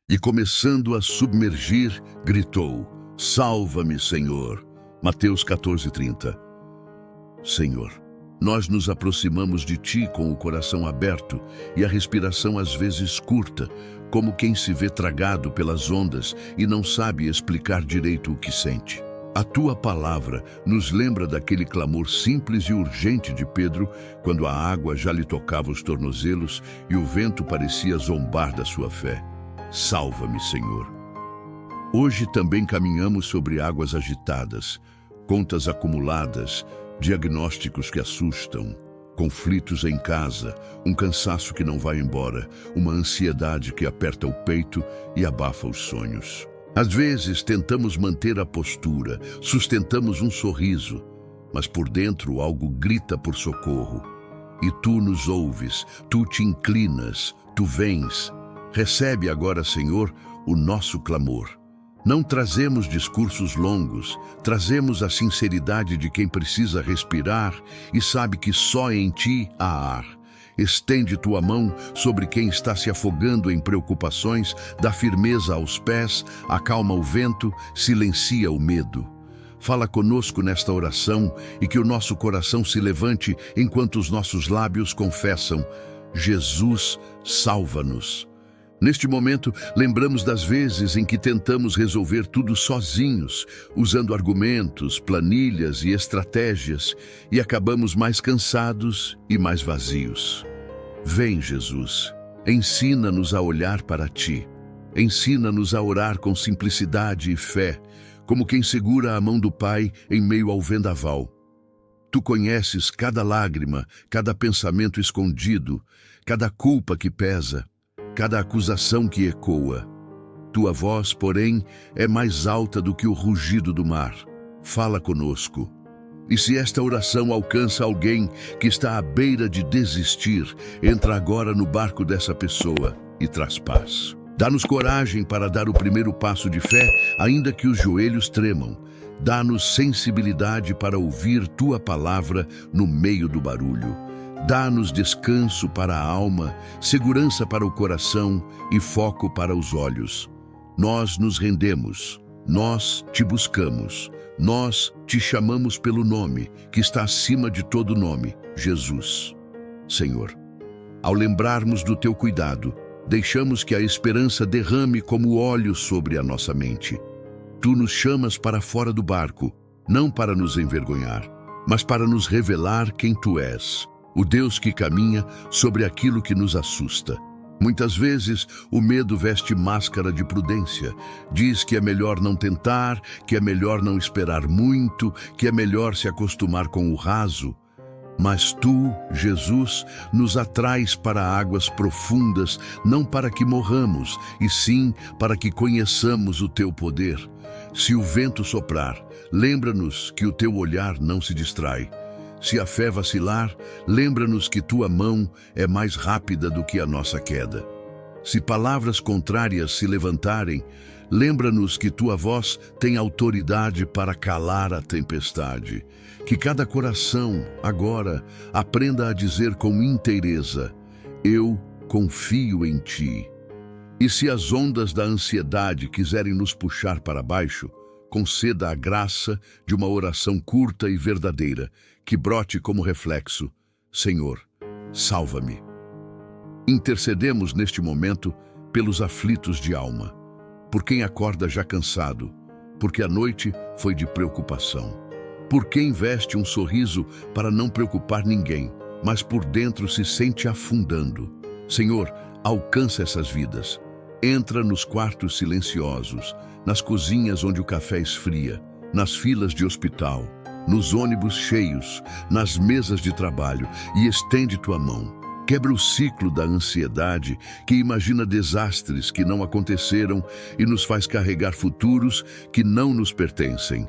e, começando a submergir, gritou: Salva-me, Senhor. Mateus 14:30. Senhor, nós nos aproximamos de Ti com o coração aberto e a respiração às vezes curta, como quem se vê tragado pelas ondas e não sabe explicar direito o que sente. A Tua palavra nos lembra daquele clamor simples e urgente de Pedro, quando a água já lhe tocava os tornozelos e o vento parecia zombar da sua fé. Salva-me, Senhor. Hoje também caminhamos sobre águas agitadas, contas acumuladas, diagnósticos que assustam, conflitos em casa, um cansaço que não vai embora, uma ansiedade que aperta o peito e abafa os sonhos. Às vezes tentamos manter a postura, sustentamos um sorriso, mas por dentro algo grita por socorro. E Tu nos ouves, Tu te inclinas, Tu vens. Recebe agora, Senhor, o nosso clamor. Não trazemos discursos longos, trazemos a sinceridade de quem precisa respirar e sabe que só em Ti há ar. Estende Tua mão sobre quem está se afogando em preocupações, dá firmeza aos pés, acalma o vento, silencia o medo. Fala conosco nesta oração e que o nosso coração se levante enquanto os nossos lábios confessam: Jesus, salva-nos. Neste momento, lembramos das vezes em que tentamos resolver tudo sozinhos, usando argumentos, planilhas e estratégias, e acabamos mais cansados e mais vazios. Vem, Jesus, ensina-nos a olhar para Ti. Ensina-nos a orar com simplicidade e fé, como quem segura a mão do Pai em meio ao vendaval. Tu conheces cada lágrima, cada pensamento escondido, cada culpa que pesa, cada acusação que ecoa. Tua voz, porém, é mais alta do que o rugido do mar. Fala conosco. E se esta oração alcança alguém que está à beira de desistir, entra agora no barco dessa pessoa e traz paz. Dá-nos coragem para dar o primeiro passo de fé, ainda que os joelhos tremam. Dá-nos sensibilidade para ouvir Tua palavra no meio do barulho. Dá-nos descanso para a alma, segurança para o coração e foco para os olhos. Nós nos rendemos, nós Te buscamos, nós Te chamamos pelo nome, que está acima de todo nome, Jesus. Senhor, ao lembrarmos do Teu cuidado, deixamos que a esperança derrame como óleo sobre a nossa mente. Tu nos chamas para fora do barco, não para nos envergonhar, mas para nos revelar quem Tu és. O Deus que caminha sobre aquilo que nos assusta. Muitas vezes, o medo veste máscara de prudência. Diz que é melhor não tentar, que é melhor não esperar muito, que é melhor se acostumar com o raso. Mas Tu, Jesus, nos atrais para águas profundas, não para que morramos, e sim para que conheçamos o Teu poder. Se o vento soprar, lembra-nos que o Teu olhar não se distrai. Se a fé vacilar, lembra-nos que Tua mão é mais rápida do que a nossa queda. Se palavras contrárias se levantarem, lembra-nos que Tua voz tem autoridade para calar a tempestade. Que cada coração, agora, aprenda a dizer com inteireza: Eu confio em Ti. E se as ondas da ansiedade quiserem nos puxar para baixo, conceda a graça de uma oração curta e verdadeira, que brote como reflexo: Senhor, salva-me. Intercedemos neste momento pelos aflitos de alma, por quem acorda já cansado, porque a noite foi de preocupação, por quem veste um sorriso para não preocupar ninguém, mas por dentro se sente afundando. Senhor, alcança essas vidas. Entra nos quartos silenciosos, nas cozinhas onde o café esfria, nas filas de hospital, nos ônibus cheios, nas mesas de trabalho, e estende Tua mão. Quebra o ciclo da ansiedade que imagina desastres que não aconteceram e nos faz carregar futuros que não nos pertencem.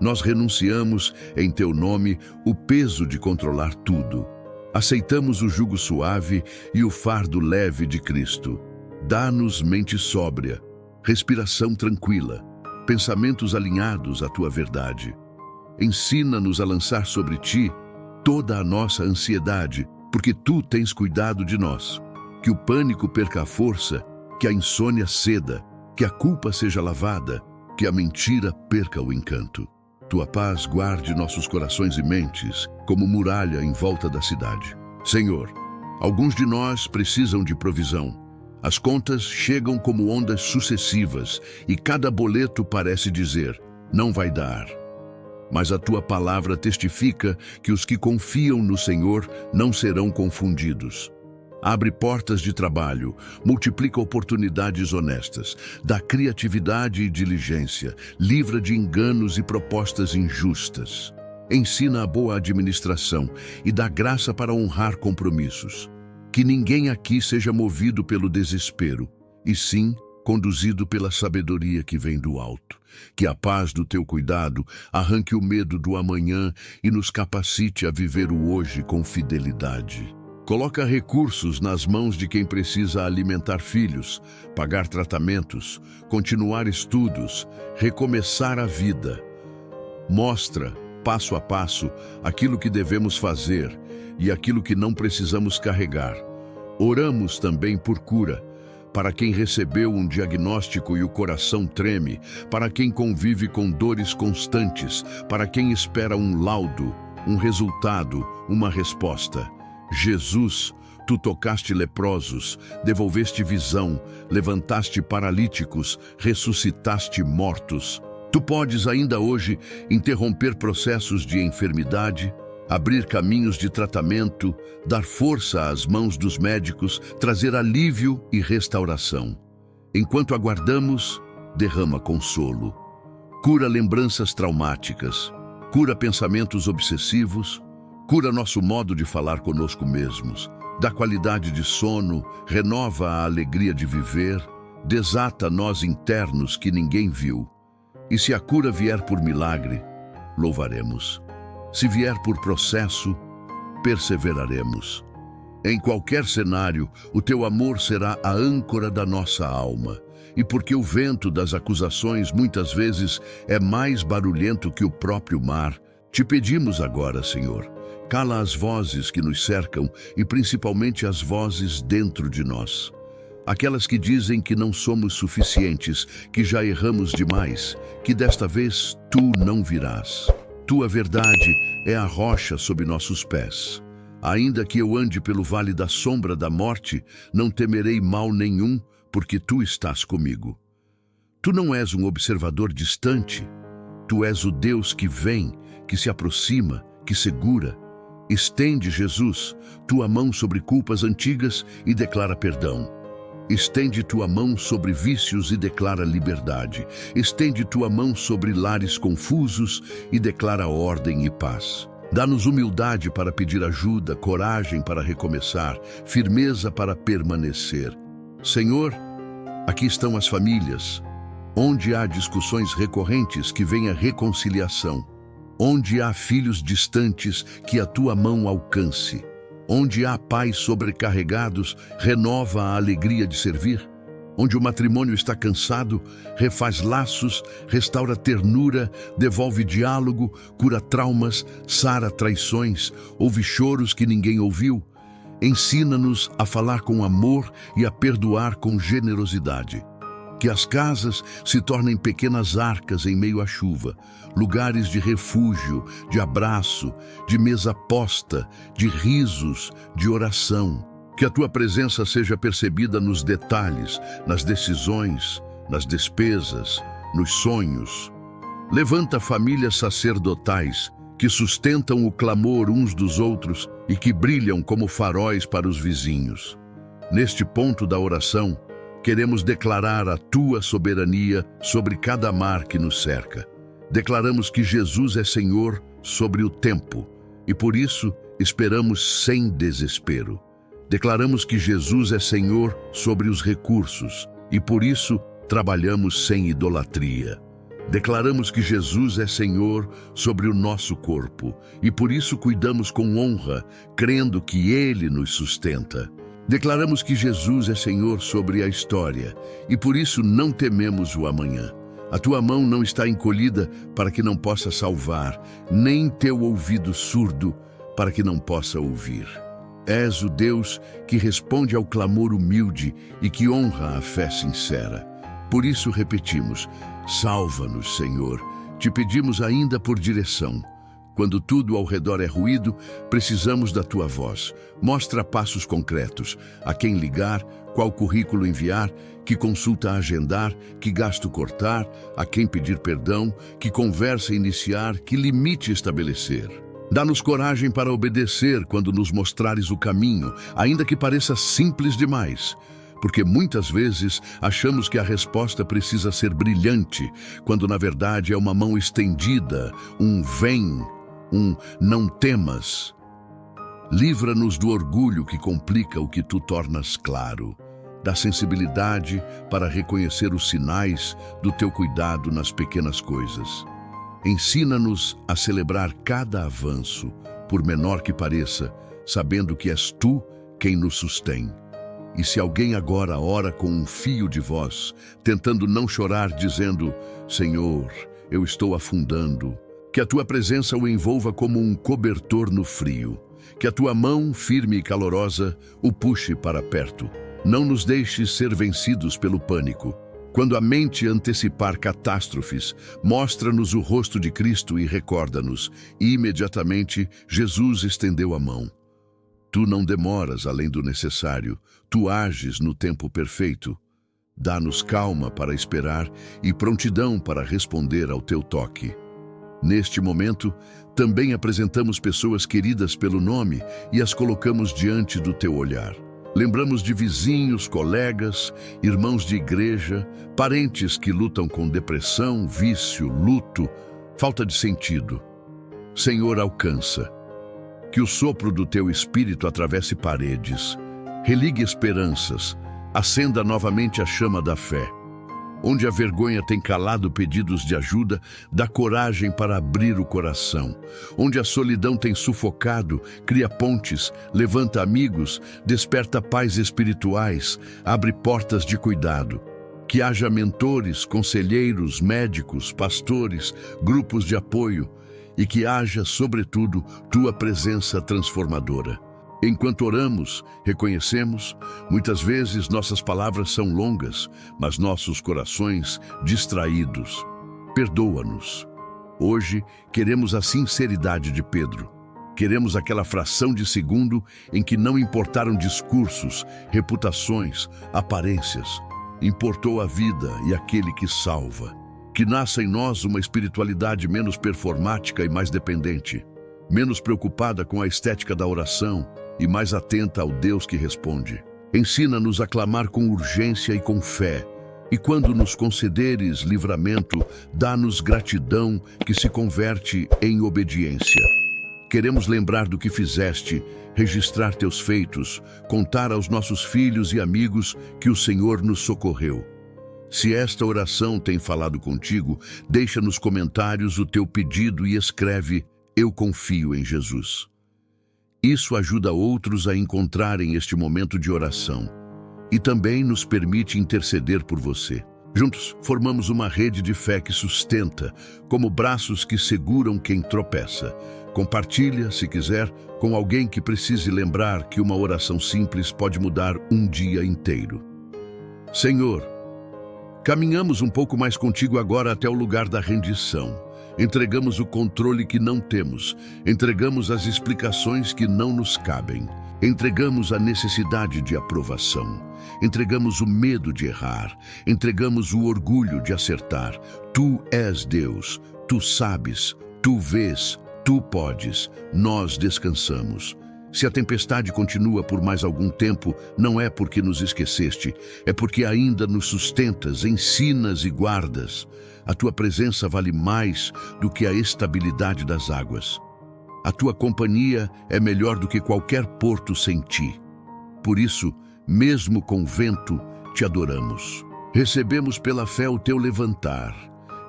Nós renunciamos, em Teu nome, o peso de controlar tudo. Aceitamos o jugo suave e o fardo leve de Cristo. Dá-nos mente sóbria, respiração tranquila, pensamentos alinhados à Tua verdade. Ensina-nos a lançar sobre Ti toda a nossa ansiedade, porque Tu tens cuidado de nós. Que o pânico perca a força que a insônia ceda, que a culpa seja lavada, que a mentira perca o encanto. Tua paz guarde nossos corações e mentes como muralha em volta da cidade. Senhor, alguns de nós precisam de provisão. As contas chegam como ondas sucessivas e cada boleto parece dizer, não vai dar. Mas a tua palavra testifica que os que confiam no Senhor não serão confundidos. Abre portas de trabalho, multiplica oportunidades honestas, dá criatividade e diligência, livra de enganos e propostas injustas. Ensina a boa administração e dá graça para honrar compromissos. Que ninguém aqui seja movido pelo desespero, e sim conduzido pela sabedoria que vem do alto. Que a paz do teu cuidado arranque o medo do amanhã e nos capacite a viver o hoje com fidelidade. Coloca recursos nas mãos de quem precisa alimentar filhos, pagar tratamentos, continuar estudos, recomeçar a vida. Mostra, passo a passo, aquilo que devemos fazer e aquilo que não precisamos carregar. Oramos também por cura, para quem recebeu um diagnóstico e o coração treme, para quem convive com dores constantes, para quem espera um laudo, um resultado, uma resposta. Jesus, tu tocaste leprosos, devolveste visão, levantaste paralíticos, ressuscitaste mortos. Tu podes ainda hoje interromper processos de enfermidade, abrir caminhos de tratamento, dar força às mãos dos médicos, trazer alívio e restauração. Enquanto aguardamos, derrama consolo. Cura lembranças traumáticas, cura pensamentos obsessivos, cura nosso modo de falar conosco mesmos, dá qualidade de sono, renova a alegria de viver, desata nós internos que ninguém viu. E se a cura vier por milagre, louvaremos. Se vier por processo, perseveraremos. Em qualquer cenário, o teu amor será a âncora da nossa alma. E porque o vento das acusações muitas vezes é mais barulhento que o próprio mar, te pedimos agora, Senhor, cala as vozes que nos cercam e principalmente as vozes dentro de nós. Aquelas que dizem que não somos suficientes, que já erramos demais, que desta vez tu não virás. Tua verdade é a rocha sob nossos pés. Ainda que eu ande pelo vale da sombra da morte, não temerei mal nenhum, porque tu estás comigo. Tu não és um observador distante, tu és o Deus que vem, que se aproxima, que segura. Estende, Jesus, tua mão sobre culpas antigas e declara perdão. Estende tua mão sobre vícios e declara liberdade. Estende tua mão sobre lares confusos e declara ordem e paz. Dá-nos humildade para pedir ajuda, coragem para recomeçar, firmeza para permanecer. Senhor, aqui estão as famílias, onde há discussões recorrentes que venha reconciliação. Onde há filhos distantes, que a tua mão alcance. Onde há pais sobrecarregados, renova a alegria de servir. Onde o matrimônio está cansado, refaz laços, restaura ternura, devolve diálogo, cura traumas, sara traições, ouve choros que ninguém ouviu. Ensina-nos a falar com amor e a perdoar com generosidade. Que as casas se tornem pequenas arcas em meio à chuva, lugares de refúgio, de abraço, de mesa posta, de risos, de oração. Que a tua presença seja percebida nos detalhes, nas decisões, nas despesas, nos sonhos. Levanta famílias sacerdotais que sustentam o clamor uns dos outros e que brilham como faróis para os vizinhos. Neste ponto da oração, queremos declarar a tua soberania sobre cada mar que nos cerca. Declaramos que Jesus é Senhor sobre o tempo e por isso esperamos sem desespero. Declaramos que Jesus é Senhor sobre os recursos e por isso trabalhamos sem idolatria. Declaramos que Jesus é Senhor sobre o nosso corpo e por isso cuidamos com honra, crendo que Ele nos sustenta. Declaramos que Jesus é Senhor sobre a história e por isso não tememos o amanhã. A tua mão não está encolhida para que não possa salvar, nem teu ouvido surdo para que não possa ouvir. És o Deus que responde ao clamor humilde e que honra a fé sincera. Por isso repetimos: salva-nos, Senhor. Te pedimos ainda por direção. Quando tudo ao redor é ruído, precisamos da tua voz. Mostra passos concretos, a quem ligar, qual currículo enviar, que consulta agendar, que gasto cortar, a quem pedir perdão, que conversa iniciar, que limite estabelecer. Dá-nos coragem para obedecer quando nos mostrares o caminho, ainda que pareça simples demais. Porque muitas vezes achamos que a resposta precisa ser brilhante, quando na verdade é uma mão estendida, um vem, um não temas. Livra-nos do orgulho que complica o que tu tornas claro, da sensibilidade para reconhecer os sinais do teu cuidado nas pequenas coisas. Ensina-nos a celebrar cada avanço, por menor que pareça, sabendo que és tu quem nos sustém. E se alguém agora ora com um fio de voz, tentando não chorar, dizendo: Senhor, eu estou afundando, que a tua presença o envolva como um cobertor no frio, que a tua mão, firme e calorosa, o puxe para perto. Não nos deixes ser vencidos pelo pânico. Quando a mente antecipar catástrofes, mostra-nos o rosto de Cristo e recorda-nos. E imediatamente Jesus estendeu a mão. Tu não demoras além do necessário, tu ages no tempo perfeito. Dá-nos calma para esperar e prontidão para responder ao teu toque. Neste momento, também apresentamos pessoas queridas pelo nome e as colocamos diante do teu olhar. Lembramos de vizinhos, colegas, irmãos de igreja, parentes que lutam com depressão, vício, luto, falta de sentido. Senhor, alcança. Que o sopro do teu Espírito atravesse paredes, religue esperanças, acenda novamente a chama da fé. Onde a vergonha tem calado pedidos de ajuda, dá coragem para abrir o coração. Onde a solidão tem sufocado, cria pontes, levanta amigos, desperta pais espirituais, abre portas de cuidado. Que haja mentores, conselheiros, médicos, pastores, grupos de apoio, e que haja, sobretudo, tua presença transformadora. Enquanto oramos, reconhecemos, muitas vezes nossas palavras são longas, mas nossos corações distraídos. Perdoa-nos. Hoje, queremos a sinceridade de Pedro. Queremos aquela fração de segundo em que não importaram discursos, reputações, aparências. Importou a vida e aquele que salva. Que nasça em nós uma espiritualidade menos performática e mais dependente, menos preocupada com a estética da oração e mais atenta ao Deus que responde. Ensina-nos a clamar com urgência e com fé, e quando nos concederes livramento, dá-nos gratidão que se converte em obediência. Queremos lembrar do que fizeste, registrar teus feitos, contar aos nossos filhos e amigos que o Senhor nos socorreu. Se esta oração tem falado contigo, deixa nos comentários o teu pedido e escreve: Eu confio em Jesus. Isso ajuda outros a encontrarem este momento de oração e também nos permite interceder por você. Juntos, formamos uma rede de fé que sustenta, como braços que seguram quem tropeça. Compartilha, se quiser, com alguém que precise lembrar que uma oração simples pode mudar um dia inteiro. Senhor, caminhamos um pouco mais contigo agora até o lugar da rendição. Entregamos o controle que não temos, entregamos as explicações que não nos cabem, entregamos a necessidade de aprovação, entregamos o medo de errar, entregamos o orgulho de acertar. Tu és Deus, tu sabes, tu vês, tu podes, nós descansamos. Se a tempestade continua por mais algum tempo, não é porque nos esqueceste, é porque ainda nos sustentas, ensinas e guardas. A tua presença vale mais do que a estabilidade das águas. A tua companhia é melhor do que qualquer porto sem ti. Por isso, mesmo com vento, te adoramos. Recebemos pela fé o teu levantar.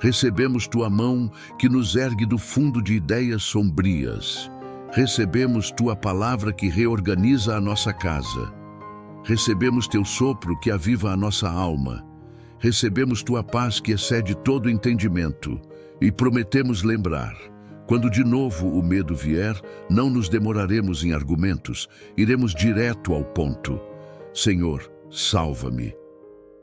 Recebemos tua mão que nos ergue do fundo de ideias sombrias. Recebemos tua palavra que reorganiza a nossa casa. Recebemos teu sopro que aviva a nossa alma. Recebemos tua paz que excede todo entendimento. E prometemos lembrar: Quando de novo o medo vier, não nos demoraremos em argumentos, iremos direto ao ponto. Senhor, salva-me.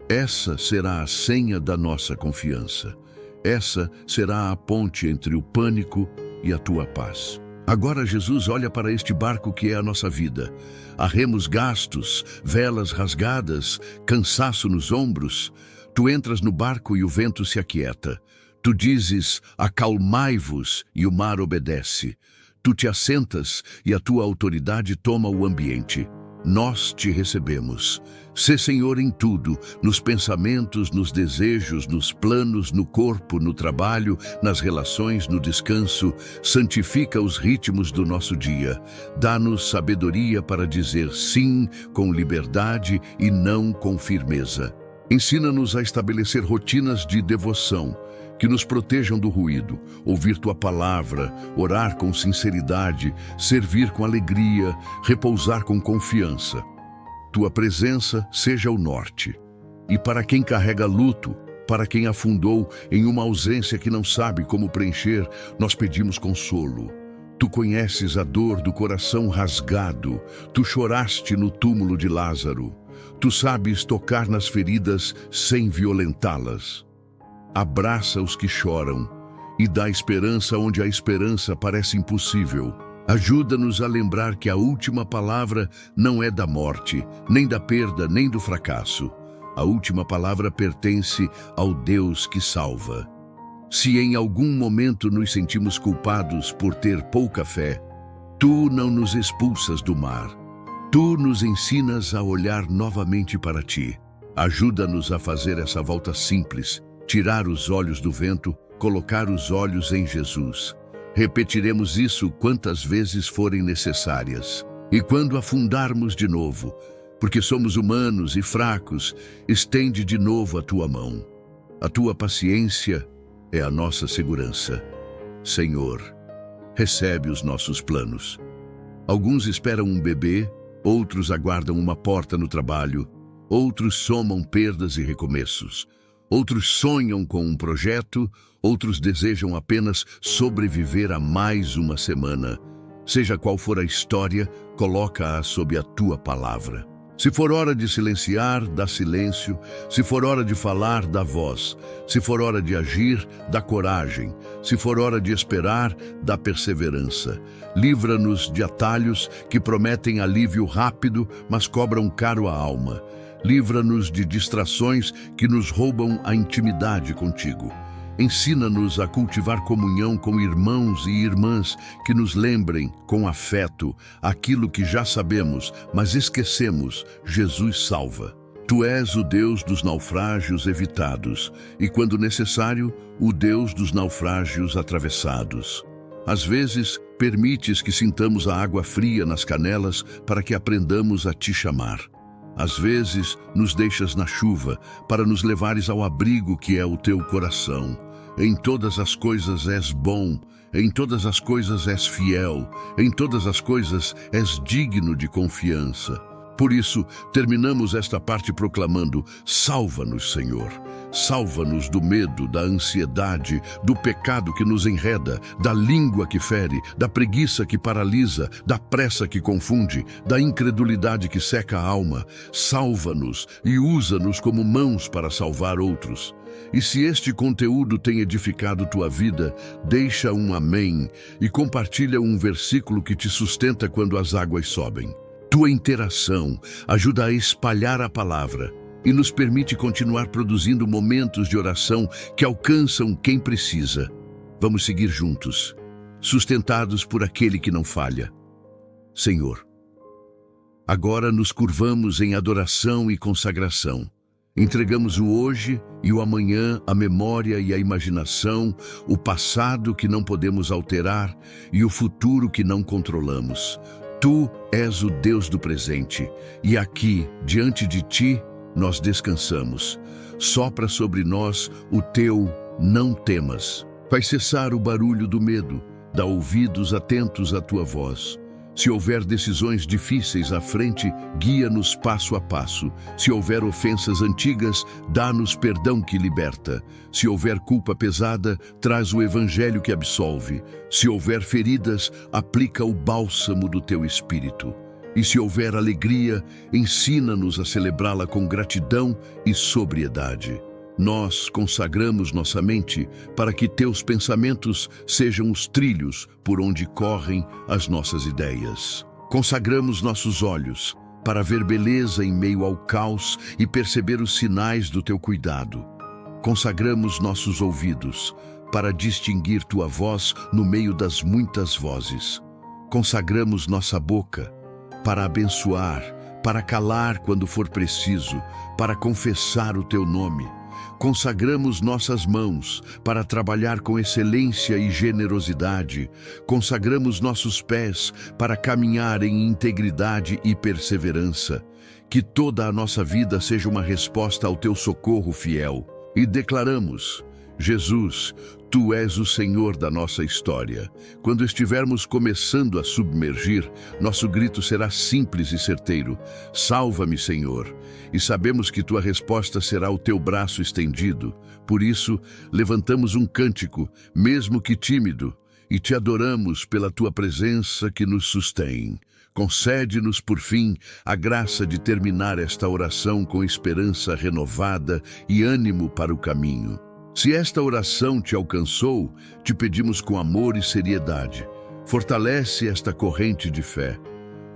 Essa será a senha da nossa confiança. Essa será a ponte entre o pânico e a tua paz. Agora Jesus olha para este barco que é a nossa vida. Há remos gastos, velas rasgadas, cansaço nos ombros. Tu entras no barco e o vento se aquieta. Tu dizes, acalmai-vos, e o mar obedece. Tu te assentas e a tua autoridade toma o ambiente. Nós te recebemos. Sê Senhor em tudo, nos pensamentos, nos desejos, nos planos, no corpo, no trabalho, nas relações, no descanso. Santifica os ritmos do nosso dia. Dá-nos sabedoria para dizer sim com liberdade e não com firmeza. Ensina-nos a estabelecer rotinas de devoção que nos protejam do ruído, ouvir tua palavra, orar com sinceridade, servir com alegria, repousar com confiança. Tua presença seja o norte. E para quem carrega luto, para quem afundou em uma ausência que não sabe como preencher, nós pedimos consolo. Tu conheces a dor do coração rasgado, tu choraste no túmulo de Lázaro. Tu sabes tocar nas feridas sem violentá-las. Abraça os que choram e dá esperança onde a esperança parece impossível. Ajuda-nos a lembrar que a última palavra não é da morte, nem da perda, nem do fracasso. A última palavra pertence ao Deus que salva. Se em algum momento nos sentimos culpados por ter pouca fé, tu não nos expulsas do mar. Tu nos ensinas a olhar novamente para ti. Ajuda-nos a fazer essa volta simples, tirar os olhos do vento, colocar os olhos em Jesus. Repetiremos isso quantas vezes forem necessárias. E quando afundarmos de novo, porque somos humanos e fracos, estende de novo a tua mão. A tua paciência é a nossa segurança. Senhor, recebe os nossos planos. Alguns esperam um bebê, outros aguardam uma porta no trabalho, outros somam perdas e recomeços. Outros sonham com um projeto, outros desejam apenas sobreviver a mais uma semana. Seja qual for a história, coloca-a sob a tua palavra. Se for hora de silenciar, dá silêncio. Se for hora de falar, dá voz. Se for hora de agir, dá coragem. Se for hora de esperar, dá perseverança. Livra-nos de atalhos que prometem alívio rápido, mas cobram caro a alma. Livra-nos de distrações que nos roubam a intimidade contigo. Ensina-nos a cultivar comunhão com irmãos e irmãs que nos lembrem, com afeto, aquilo que já sabemos, mas esquecemos. Jesus salva. Tu és o Deus dos naufrágios evitados e, quando necessário, o Deus dos naufrágios atravessados. Às vezes, permites que sintamos a água fria nas canelas para que aprendamos a te chamar. Às vezes, nos deixas na chuva para nos levares ao abrigo que é o teu coração. Em todas as coisas és bom, em todas as coisas és fiel, em todas as coisas és digno de confiança. Por isso, terminamos esta parte proclamando: salva-nos, Senhor. Salva-nos do medo, da ansiedade, do pecado que nos enreda, da língua que fere, da preguiça que paralisa, da pressa que confunde, da incredulidade que seca a alma. Salva-nos e usa-nos como mãos para salvar outros. E se este conteúdo tem edificado tua vida, deixa um amém e compartilha um versículo que te sustenta quando as águas sobem. Tua interação ajuda a espalhar a palavra e nos permite continuar produzindo momentos de oração que alcançam quem precisa. Vamos seguir juntos, sustentados por aquele que não falha. Senhor, agora nos curvamos em adoração e consagração. Entregamos o hoje e o amanhã, a memória e a imaginação, o passado que não podemos alterar e o futuro que não controlamos. Tu és o Deus do presente, e aqui, diante de ti, nós descansamos. Sopra sobre nós o teu não temas. Faz cessar o barulho do medo, dá ouvidos atentos à tua voz. Se houver decisões difíceis à frente, guia-nos passo a passo. Se houver ofensas antigas, dá-nos perdão que liberta. Se houver culpa pesada, traz o evangelho que absolve. Se houver feridas, aplica o bálsamo do teu espírito. E se houver alegria, ensina-nos a celebrá-la com gratidão e sobriedade. Nós consagramos nossa mente para que teus pensamentos sejam os trilhos por onde correm as nossas ideias. Consagramos nossos olhos para ver beleza em meio ao caos e perceber os sinais do teu cuidado. Consagramos nossos ouvidos para distinguir tua voz no meio das muitas vozes. Consagramos nossa boca para abençoar, para calar quando for preciso, para confessar o teu nome. Consagramos nossas mãos para trabalhar com excelência e generosidade. Consagramos nossos pés para caminhar em integridade e perseverança. Que toda a nossa vida seja uma resposta ao teu socorro fiel. E declaramos: Jesus, Tu és o Senhor da nossa história. Quando estivermos começando a submergir, nosso grito será simples e certeiro: salva-me, Senhor. E sabemos que tua resposta será o teu braço estendido. Por isso, levantamos um cântico, mesmo que tímido, e te adoramos pela tua presença que nos sustém. Concede-nos, por fim, a graça de terminar esta oração com esperança renovada e ânimo para o caminho. Se esta oração te alcançou, te pedimos com amor e seriedade: fortalece esta corrente de fé.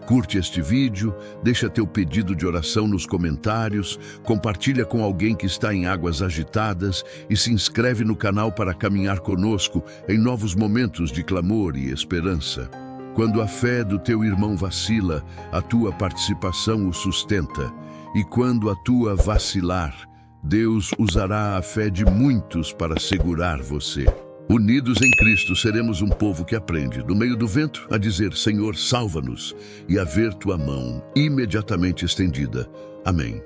Curte este vídeo, deixa teu pedido de oração nos comentários, compartilha com alguém que está em águas agitadas e se inscreve no canal para caminhar conosco em novos momentos de clamor e esperança. Quando a fé do teu irmão vacila, a tua participação o sustenta. E quando a tua vacilar, Deus usará a fé de muitos para segurar você. Unidos em Cristo, seremos um povo que aprende, no meio do vento, a dizer: Senhor, salva-nos, e a ver tua mão imediatamente estendida. Amém.